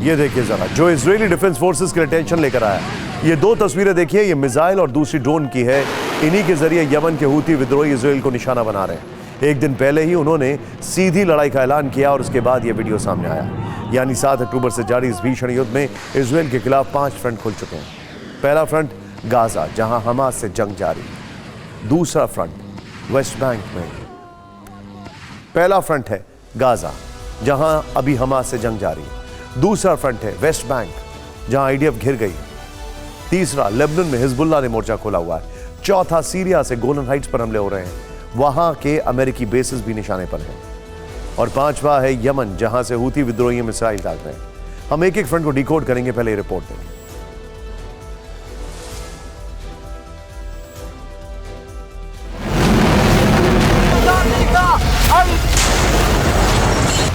ये देखिए जरा, जो इजरायली डिफेंस फोर्सेस के लिए टेंशन लेकर आया। ये दो तस्वीरें देखिए, ये मिसाइल और दूसरी ड्रोन की है। इन्हीं के जरिए यमन के हूती विद्रोही इजराइल को निशाना बना रहे हैं। एक दिन पहले ही उन्होंने सीधी लड़ाई का ऐलान किया और उसके बाद ये वीडियो सामने आया। यानी 7 अक्टूबर से जारी इस भीषण युद्ध में इजराइल के खिलाफ 5 फ्रंट खुल चुके हैं। पहला फ्रंट गाजा, जहां हमास से जंग जारी। दूसरा फ्रंट वेस्ट बैंक में। पहला फ्रंट है गाजा, जहां अभी हमास से जंग जारी है। दूसरा फ्रंट है वेस्ट बैंक, जहां आईडीएफ घिर गई। तीसरा लेबनान में हिजबुल्लाह ने मोर्चा खोला हुआ है। चौथा सीरिया से गोलन हाइट्स पर हमले हो रहे हैं, वहां के अमेरिकी बेसिस भी निशाने पर हैं। और पांचवा है यमन, जहां से हूती विद्रोही मिसाइल डाल रहे हैं। हम एक एक फ्रंट को डिकोड करेंगे, पहले ये रिपोर्ट देंगे।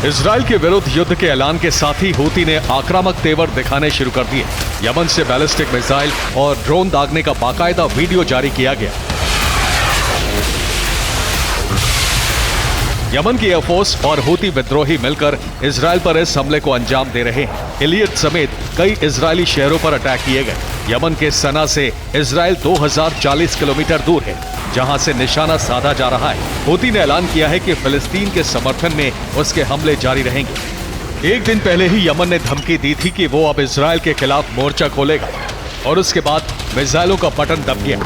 इजराइल के विरुद्ध युद्ध के ऐलान के साथ ही हूती ने आक्रामक तेवर दिखाने शुरू कर दिए। यमन से बैलिस्टिक मिसाइल और ड्रोन दागने का बाकायदा वीडियो जारी किया गया। यमन की एयरफोर्स और हूती विद्रोही मिलकर इजराइल पर इस हमले को अंजाम दे रहे हैं। इलियट समेत कई इजरायली शहरों पर अटैक किए गए। यमन के सना से इजराइल 2040 किलोमीटर दूर है, जहां से निशाना साधा जा रहा है। हूती ने ऐलान किया है कि फिलिस्तीन के समर्थन में उसके हमले जारी रहेंगे। एक दिन पहले ही यमन ने धमकी दी थी कि वो अब इजराइल के खिलाफ मोर्चा खोलेगा, और उसके बाद मिसाइलों का बटन दब गया।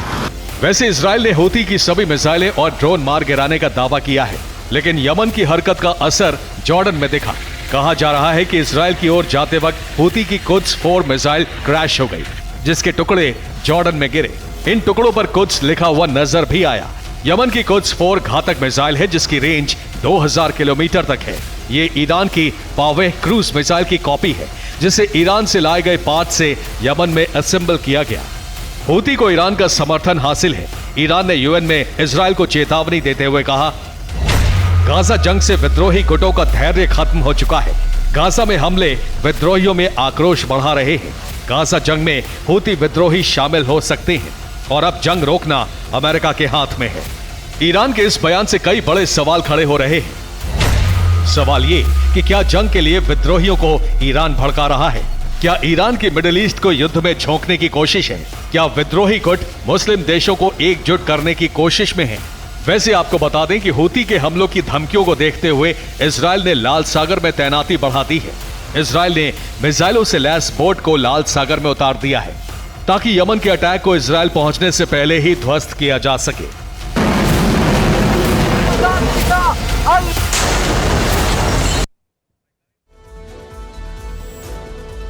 वैसे इजराइल ने हूती की सभी मिसाइलें और ड्रोन मार गिराने का दावा किया है, लेकिन यमन की हरकत का असर जॉर्डन में दिखा। कहा जा रहा है कि इजराइल की ओर जाते वक्त हूती की कुद्स 4 मिसाइल क्रैश हो गई, जिसके टुकड़े जॉर्डन में गिरे। इन टुकड़ों पर कुद्स लिखा हुआ नजर भी आया। यमन की कुद्स 4 घातक मिसाइल है, जिसकी रेंज 2000 किलोमीटर तक है। ये ईरान की पावेह क्रूज मिसाइल की कॉपी है, जिसे ईरान से लाए गए पार्ट से यमन में असेंबल किया गया। हूती को ईरान का समर्थन हासिल है। ईरान ने यूएन में इजराइल को चेतावनी देते हुए कहा, गाजा जंग से विद्रोही गुटों का धैर्य खत्म हो चुका है। गाजा में हमले विद्रोहियों में आक्रोश बढ़ा रहे हैं। गाजा जंग में हूती विद्रोही शामिल हो सकते हैं, और अब जंग रोकना अमेरिका के हाथ में है। ईरान के इस बयान से कई बड़े सवाल खड़े हो रहे हैं। सवाल ये कि क्या जंग के लिए विद्रोहियों को ईरान भड़का रहा है? क्या ईरान की मिडिल ईस्ट को युद्ध में झोंकने की कोशिश है? क्या विद्रोही गुट मुस्लिम देशों को एकजुट करने की कोशिश में है? वैसे आपको बता दें कि हूती के हमलों की धमकियों को देखते हुए इजराइल ने लाल सागर में तैनाती बढ़ा दी है। इजराइल ने मिसाइलों से लैस बोट को लाल सागर में उतार दिया है, ताकि यमन के अटैक को इजराइल पहुंचने से पहले ही ध्वस्त किया जा सके।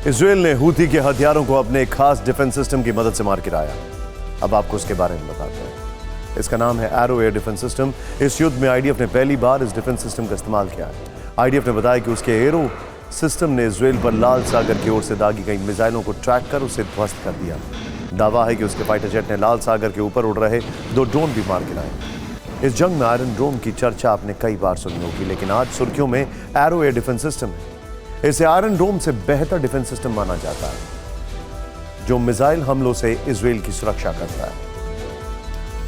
इजराइल ने हूथी के हथियारों को अपने एक खास डिफेंस सिस्टम की मदद से मार गिराया। अब आपको उसके बारे में बताते हैं। इसका नाम है एरो एयर डिफेंस सिस्टम। इस युद्ध में आईडीएफ ने पहली बार इस डिफेंस सिस्टम का इस्तेमाल किया है। आईडीएफ ने बताया कि उसके एरो सिस्टम ने इजराइल पर लाल सागर की ओर से दागी गई मिसाइलों को ट्रैक कर उसे ध्वस्त कर दिया। दावा है कि उसके फाइटर जेट ने लाल सागर के ऊपर उड़ रहे 2 ड्रोन भी मार गिराए। इस जंग में आयरन डोम की चर्चा आपने कई बार सुनी होगी, लेकिन आज सुर्खियों में एरो एयर डिफेंस सिस्टम है। इसे आयरन डोम से बेहतर डिफेंस सिस्टम माना जाता है, जो मिसाइल हमलों से इजराइल की सुरक्षा करता है।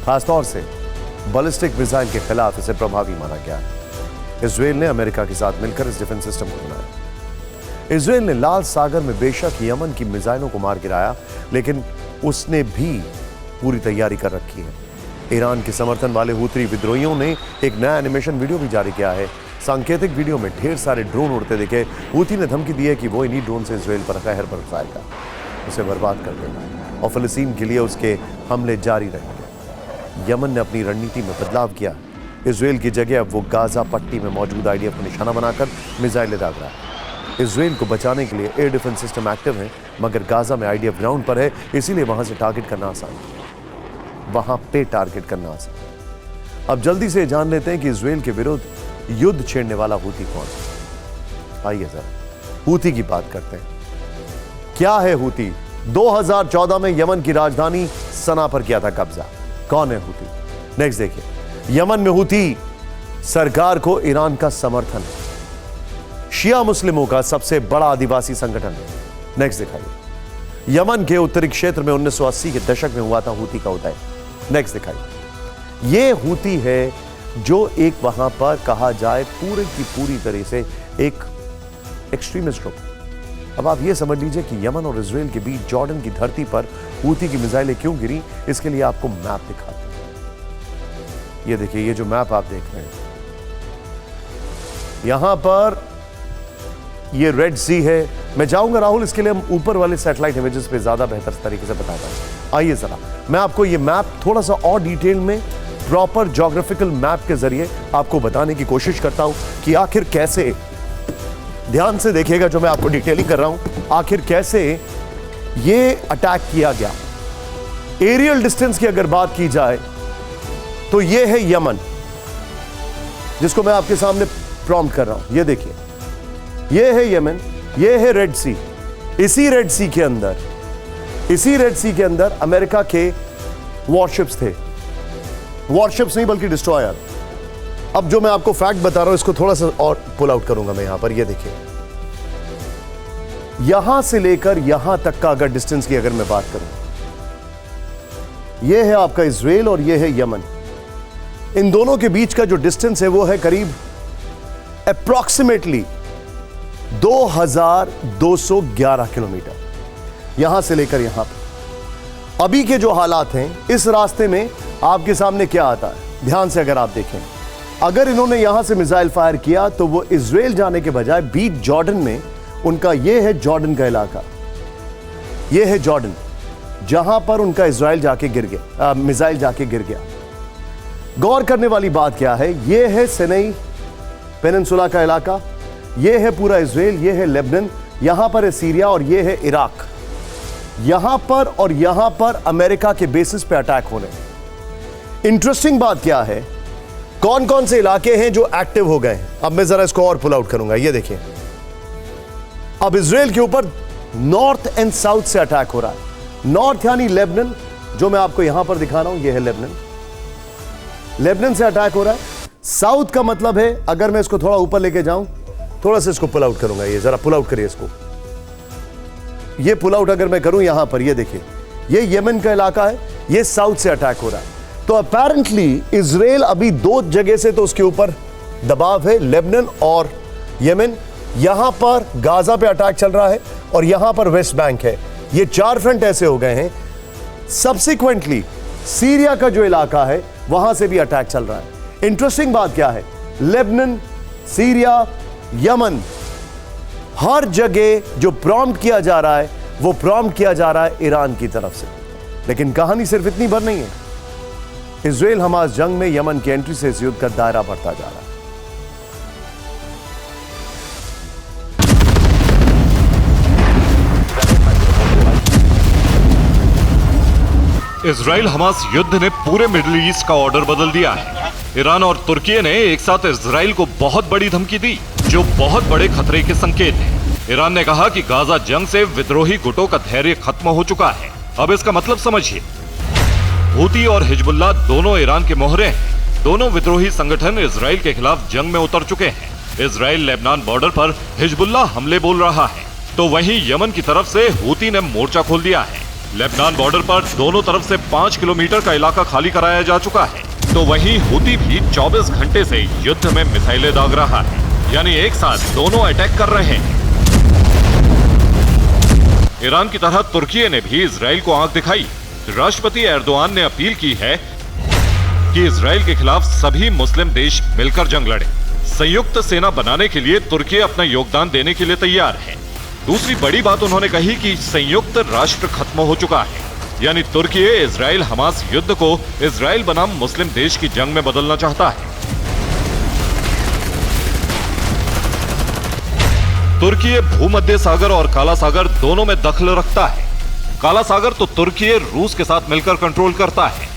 खासतौर से बैलिस्टिक मिसाइल के खिलाफ इसे प्रभावी माना गया है। इजराइल ने अमेरिका के साथ मिलकर इस डिफेंस सिस्टम को बनाया। इजराइल ने लाल सागर में बेशक यमन की मिसाइलों को मार गिराया, लेकिन उसने भी पूरी तैयारी कर रखी है। ईरान के समर्थन वाले हूथी विद्रोहियों ने एक नया एनिमेशन वीडियो भी जारी किया है। सांकेतिक वीडियो में ढेर सारे ड्रोन उड़ते दिखे। हूथी ने धमकी दी है कि वो इन्हीं ड्रोन से इजराइल पर कहर बरसाएगा, उसे बर्बाद कर देगा और फिलिस्तीन के लिए उसके हमले जारी रहेंगे। यमन ने अपनी रणनीति में बदलाव किया। इजराइल की जगह अब वो गाजा पट्टी में मौजूद आईडीएफ को निशाना बनाकर मिसाइलें दाग रहा है। इजराइल को बचाने के लिए एयर डिफेंस सिस्टम एक्टिव है, मगर गाजा में आईडीएफ ग्राउंड पर है, इसीलिए वहां से टारगेट करना आसान है। वहां पे टारगेट करना आसान है। अब जल्दी से जान लेते हैं कि इजराइल के विरुद्ध युद्ध छेड़ने वाला हूथी कौन है। आइए जरा हूथी की बात करते हैं। क्या है हूथी? 2014 में यमन की राजधानी सना पर किया था कब्जा। कौन है हूथी? नेक्स्ट देखिए। यमन में हूथी सरकार को ईरान का समर्थन है। शिया मुस्लिमों का सबसे बड़ा आदिवासी संगठन है। नेक्स्ट दिखाइए। यमन के उत्तरी क्षेत्र में 1980 के दशक में हुआ था हूथी का उदय। नेक्स्ट दिखाइए। यह हूथी है जो एक वहां पर कहा जाए पूरे की पूरी तरह से एक एक्सट्रीमिस्ट ग्रुप। अब आप यह समझ लीजिए कि यमन और इजराइल के बीच जॉर्डन की धरती पर हूथी की मिसाइलें क्यों गिरी, इसके लिए आपको मैप दिखाते हैं। ये देखिए, ये जो मैप आप देख रहे हैं, यहां पर ये रेड सी है। मैं जाऊंगा राहुल, इसके लिए हम ऊपर वाले सैटेलाइट इमेजेस पे ज्यादा बेहतर तरीके से बताता हूं। आइए जरा मैं आपको ये मैप थोड़ा सा और डिटेल में प्रॉपर ज्योग्राफिकल मैप के जरिए आपको बताने की कोशिश करता हूं कि आखिर कैसे, ध्यान से देखिएगा जो मैं आपको डिटेलिंग कर रहा हूं, आखिर कैसे ये अटैक किया गया। एरियल डिस्टेंस की अगर बात की जाए तो ये है यमन, जिसको मैं आपके सामने प्रॉम्प्ट कर रहा हूं। ये देखिए, ये है यमन, ये है रेड सी। इसी रेड सी के अंदर अमेरिका के वॉरशिप्स थे। वॉरशिप्स नहीं बल्कि डिस्ट्रॉयर। अब जो मैं आपको फैक्ट बता रहा हूं, इसको थोड़ा सा और पुल आउट करूंगा मैं यहां पर। ये देखिए, यहां से लेकर यहां तक का अगर डिस्टेंस की अगर मैं बात करूं, यह है आपका इजराइल और यह है यमन। इन दोनों के बीच का जो डिस्टेंस है वो है करीब अप्रॉक्सीमेटली 2211 किलोमीटर, यहां से लेकर यहां पर। अभी के जो हालात हैं इस रास्ते में आपके सामने क्या आता है, ध्यान से अगर आप देखें, अगर इन्होंने यहां से मिसाइल फायर किया तो वो इजराइल जाने के बजाय बीच जॉर्डन में, उनका ये है जॉर्डन का इलाका, ये है जॉर्डन, जहां पर उनका इजराइल जाके गिर गया, मिसाइल जाके गिर गया। गौर करने वाली बात क्या है, ये है सिनाई पेनिनसुला का इलाका, ये है पूरा इजराइल, ये है लेबनान, यहां पर है सीरिया और ये है इराक। यहां पर और यहां पर अमेरिका के बेसिस पे अटैक होने। इंटरेस्टिंग बात क्या है, कौन कौन से इलाके हैं जो एक्टिव हो गए। अब मैं जरा इसको और पुल आउट करूंगा। ये देखिए, अब इजराइल के ऊपर नॉर्थ एंड साउथ से अटैक हो रहा है। नॉर्थ यानी लेबनान, जो मैं आपको यहां पर दिखा रहा हूं, ये है लेबनान, लेबनान से अटैक हो रहा है। साउथ का मतलब है, अगर मैं इसको थोड़ा ऊपर लेके जाऊं, थोड़ा सा इसको पुल आउट करूंगा। ये जरा पुल आउट करिए इसको। ये पुल आउट अगर मैं करूं यहां पर, ये देखिए, ये यमन का इलाका है, ये साउथ से अटैक हो रहा है। तो अपेरेंटली इजराइल अभी 2 जगह से तो उसके ऊपर दबाव है, लेबनान और यमन। यहां पर गाजा पे अटैक चल रहा है और यहां पर वेस्ट बैंक है। ये 4 फ्रंट ऐसे हो गए हैं। सब्सिक्वेंटली सीरिया का जो इलाका है वहां से भी अटैक चल रहा है। इंटरेस्टिंग बात क्या है, लेबनान, सीरिया, यमन, हर जगह जो प्रॉम्प्ट किया जा रहा है वो प्रॉम्प्ट किया जा रहा है ईरान की तरफ से। लेकिन कहानी सिर्फ इतनी भर नहीं है। इजराइल हमास जंग में यमन की एंट्री से इस युद्ध का दायरा बढ़ता जा रहा है। इजराइल हमास युद्ध ने पूरे मिडिल ईस्ट का ऑर्डर बदल दिया है। ईरान और तुर्की ने एक साथ इजराइल को बहुत बड़ी धमकी दी, जो बहुत बड़े खतरे के संकेत है। ईरान ने कहा कि गाजा जंग से विद्रोही गुटों का धैर्य खत्म हो चुका है। अब इसका मतलब समझिए, हूती और हिजबुल्लाह दोनों ईरान के मोहरे हैं। दोनों विद्रोही संगठन इजराइल के खिलाफ जंग में उतर चुके हैं। इजराइल लेबनान बॉर्डर पर हिजबुल्लाह हमले बोल रहा है, तो वहीं यमन की तरफ से हूती ने मोर्चा खोल दिया है। लेबनान बॉर्डर पर दोनों तरफ से 5 किलोमीटर का इलाका खाली कराया जा चुका है, तो वहीं हूती भी 24 घंटे से युद्ध में मिसाइलें दाग रहा है, यानी एक साथ दोनों अटैक कर रहे हैं। ईरान की तरह तुर्की ने भी इजराइल को आंख दिखाई। राष्ट्रपति एर्दोआन ने अपील की है कि इजराइल के खिलाफ सभी मुस्लिम देश मिलकर जंग लड़े। संयुक्त सेना बनाने के लिए तुर्की अपना योगदान देने के लिए तैयार है। दूसरी बड़ी बात उन्होंने कही कि संयुक्त राष्ट्र खत्म हो चुका है, यानी तुर्की इजराइल हमास युद्ध को इजराइल बनाम मुस्लिम देश की जंग में बदलना चाहता है। तुर्की भूमध्य सागर और काला सागर दोनों में दखल रखता है। काला सागर तो तुर्की रूस के साथ मिलकर कंट्रोल करता है,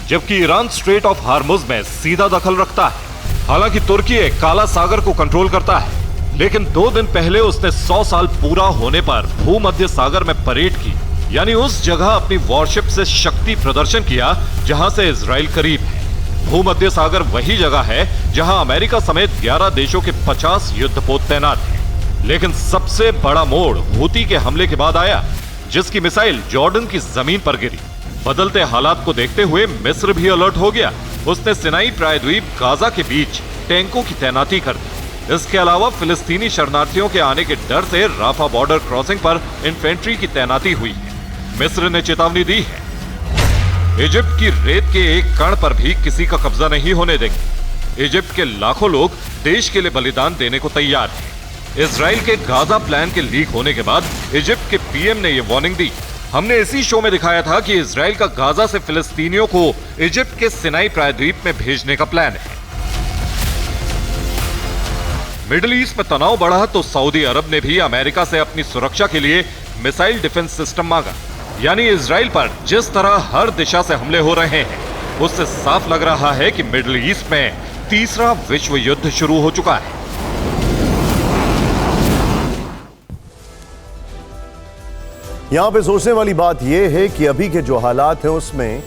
जबकि ईरान स्ट्रेट ऑफ हार्मुज में सीधा दखल रखता है। हालांकि तुर्की काला सागर को कंट्रोल करता है, लेकिन 2 दिन पहले उसने 100 साल पूरा होने पर भूमध्य सागर में परेड की, यानी उस जगह अपनी वॉरशिप से शक्ति प्रदर्शन किया जहां से इजराइल करीब है। भूमध्य सागर वही जगह है जहां अमेरिका समेत 11 देशों के 50 युद्धपोत तैनात हैं। लेकिन सबसे बड़ा मोड़ हूती के हमले के बाद आया, जिसकी मिसाइल जॉर्डन की जमीन पर गिरी। बदलते हालात को देखते हुए मिस्र भी अलर्ट हो गया। उसने सिनाई प्रायद्वीप गाजा के बीच टैंकों की तैनाती कर दी। इसके अलावा फिलिस्तीनी शरणार्थियों के आने के डर से राफा बॉर्डर क्रॉसिंग पर इन्फेंट्री की तैनाती हुई है। मिस्र ने चेतावनी दी है, इजिप्ट की रेत के एक कण पर भी किसी का कब्जा नहीं होने देंगे। इजिप्ट के लाखों लोग देश के लिए बलिदान देने को तैयार हैं। इजराइल के गाजा प्लान के लीक होने के बाद इजिप्ट के पीएम ने यह वार्निंग दी। हमने इसी शो में दिखाया था कि इजराइल का गाजा से फिलिस्तीनियों को इजिप्ट के सिनाई प्रायद्वीप में भेजने का प्लान है। मिडिल ईस्ट में तनाव बढ़ा तो सऊदी अरब ने भी अमेरिका से अपनी सुरक्षा के लिए मिसाइल डिफेंस सिस्टम मांगा। यानी इजराइल पर जिस तरह हर दिशा से हमले हो रहे हैं, उससे साफ लग रहा है कि मिडिल ईस्ट में तीसरा विश्व युद्ध शुरू हो चुका है। यहां पे सोचने वाली बात यह है कि अभी के जो हालात हैं उसमें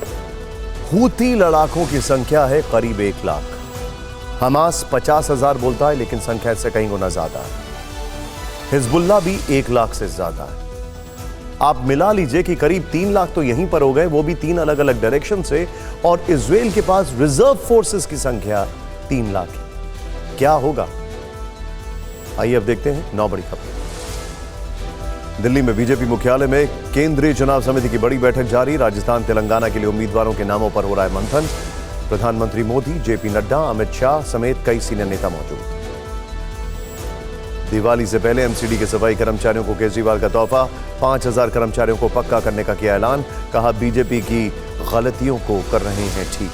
हूती लड़ाकों की संख्या है करीब 1 लाख। हमास 50,000 बोलता है, लेकिन संख्या इससे कहीं गुना ज्यादा है। हिजबुल्लाह भी 1 लाख से ज्यादा है। आप मिला लीजिए कि करीब 3 लाख तो यहीं पर हो गए, वो भी 3 अलग अलग डायरेक्शन से। और इजराइल के पास रिजर्व फोर्सेस की संख्या 3 लाख है। क्या होगा, आइए अब देखते हैं 9 बड़ी खबर। दिल्ली में बीजेपी मुख्यालय में केंद्रीय चुनाव समिति की बड़ी बैठक जारी। राजस्थान तेलंगाना के लिए उम्मीदवारों के नामों पर हो रहा है मंथन। प्रधानमंत्री मोदी, जेपी नड्डा, अमित शाह समेत कई सीनियर नेता मौजूद। दिवाली से पहले एमसीडी के सफाई कर्मचारियों को केजरीवाल का तोहफा। 5,000 कर्मचारियों को पक्का करने का किया ऐलान। कहा बीजेपी की गलतियों को कर रहे हैं ठीक।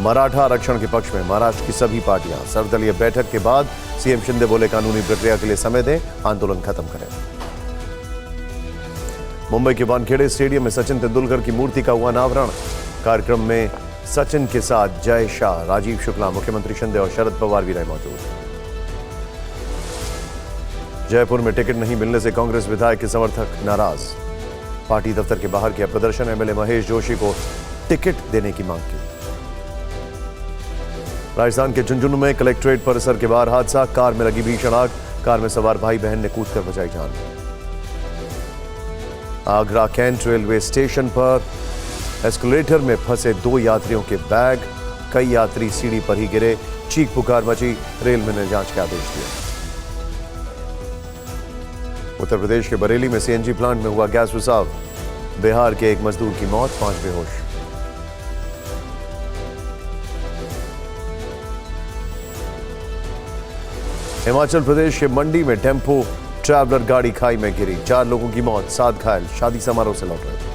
मराठा आरक्षण के पक्ष में महाराष्ट्र की सभी पार्टियां। सर्वदलीय बैठक के बाद सीएम शिंदे बोले कानूनी प्रक्रिया के लिए समय दें, आंदोलन खत्म करें। मुंबई के वानखेड़े स्टेडियम में सचिन तेंदुलकर की मूर्ति का हुआ अनावरण। कार्यक्रम में सचिन के साथ जय शाह, राजीव शुक्ला, मुख्यमंत्री शिंदे और शरद पवार भी रहे मौजूद। जयपुर में टिकट नहीं मिलने से कांग्रेस विधायक के समर्थक नाराज। पार्टी दफ्तर के बाहर किया प्रदर्शन। एमएलए महेश जोशी को टिकट देने की मांग की। राजस्थान के झुंझुनू में कलेक्ट्रेट परिसर के बाहर हादसा। कार में लगी भीषण आग। कार में सवार भाई बहन ने कूदकर बचाई जान। आगरा कैंट रेलवे स्टेशन पर एस्केलेटर में फंसे 2 यात्रियों के बैग। कई यात्री सीढ़ी पर ही गिरे। चीख पुकार मची। रेलवे ने जांच के आदेश दिए। उत्तर प्रदेश के बरेली में सीएनजी प्लांट में हुआ गैस रिसाव। बिहार के एक मजदूर की मौत, 5 बेहोश। हिमाचल प्रदेश के मंडी में टेम्पो ट्रैवलर गाड़ी खाई में गिरी। 4 लोगों की मौत, 7 घायल। शादी समारोह से लौट रहे थे।